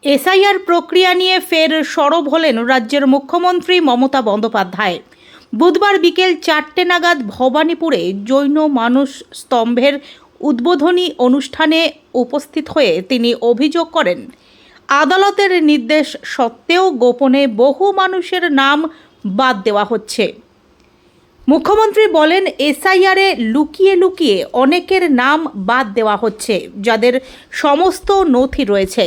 SIR প্রক্রিয়া নিয়ে ফের সরব হলেন রাজ্যের মুখ্যমন্ত্রী মমতা বন্দ্যোপাধ্যায়। বুধবার বিকেল 4টে নাগাদ ভবানীপুরে জৈন মানুষ স্তম্ভের উদ্বোধনী অনুষ্ঠানে উপস্থিত হয়ে তিনি অভিযোগ করেন, আদালতের নির্দেশ সত্ত্বেও গোপনে বহু মানুষের নাম বাদ দেওয়া হচ্ছে। মুখ্যমন্ত্রী বলেন, এসআইআরে লুকিয়ে লুকিয়ে অনেকের নাম বাদ দেওয়া হচ্ছে। যাদের সমস্ত নথি রয়েছে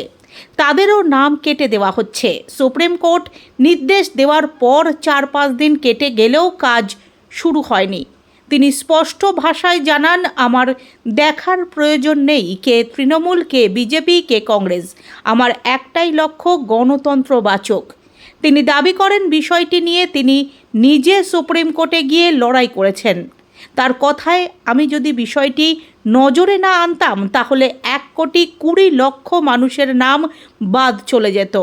তাদেরও নাম কেটে দেওয়া হচ্ছে। সুপ্রিম কোর্ট নির্দেশ দেওয়ার পর 4-5 দিন কেটে গেলেও কাজ শুরু হয়নি। তিনি স্পষ্ট ভাষায় জানান, আমার দেখার প্রয়োজন নেই কে তৃণমূল, কে বিজেপি, কে কংগ্রেস। আমার একটাই লক্ষ্য, গণতন্ত্র বাঁচুক। তিনি দাবি করেন, বিষয়টি নিয়ে তিনি নিজে সুপ্রিম কোর্টে গিয়ে লড়াই করেছেন। তার কথায়, আমি যদি বিষয়টি নজরে না আনতাম তাহলে 1,20,00,000 মানুষের নাম বাদ চলে যেত।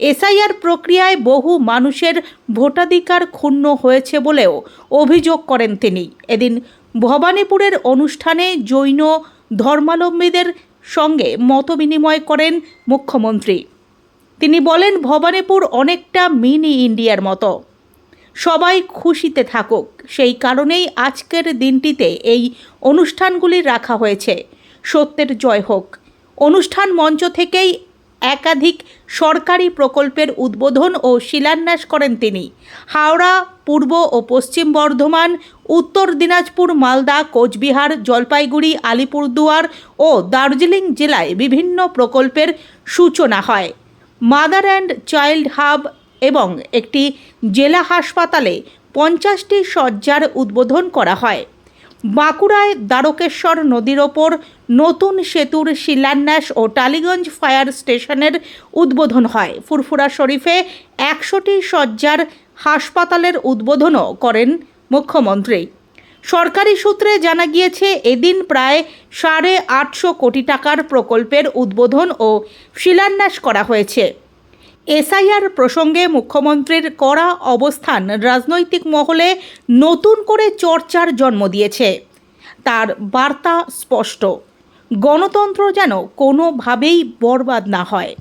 এসআইআর প্রক্রিয়ায় বহু মানুষের ভোটাধিকার ক্ষুণ্ণ হয়েছে বলেও অভিযোগ করেন তিনি। এদিন ভবানীপুরের অনুষ্ঠানে জৈন ধর্মাবলম্বীদের সঙ্গে মতবিনিময় করেন মুখ্যমন্ত্রী। তিনি বলেন, ভবানীপুর অনেকটা মিনি ইন্ডিয়ার মতো, সবাই খুশিতে থাকুক। সেই কারণেই আজকের দিনটিতে এই অনুষ্ঠানগুলি রাখা হয়েছে। সত্যের জয় হোক। অনুষ্ঠান মঞ্চ থেকেই একাধিক সরকারি প্রকল্পের উদ্বোধন ও শিলান্যাস করেন তিনি। হাওড়া, পূর্ব ও পশ্চিম বর্ধমান, উত্তর দিনাজপুর, মালদা, কোচবিহার, জলপাইগুড়ি, আলিপুরদুয়ার ও দার্জিলিং জেলায় বিভিন্ন প্রকল্পের সূচনা হয়। মাদার অ্যান্ড চাইল্ড হাব এবং একটি জেলা হাসপাতালে 50টি শয্যার উদ্বোধন করা হয়। বাঁকুড়ায় দ্বারকেশ্বর নদীর ওপর নতুন সেতুর শিলান্যাস ও টালিগঞ্জ ফায়ার স্টেশনের উদ্বোধন হয়। ফুরফুরা শরীফে 100টি শয্যার হাসপাতালের উদ্বোধনও করেন মুখ্যমন্ত্রী। সরকারি সূত্রে জানা গিয়েছে, এদিন প্রায় 850 কোটি টাকার প্রকল্পের উদ্বোধন ও শিলান্যাস করা হয়েছে। এসআইআর প্রসঙ্গে মুখ্যমন্ত্রীর কড়া অবস্থান রাজনৈতিক মহলে নতুন করে চর্চার জন্ম দিয়েছে। তার বার্তা স্পষ্ট, গণতন্ত্র যেন কোনোভাবেই বরবাদ না হয়।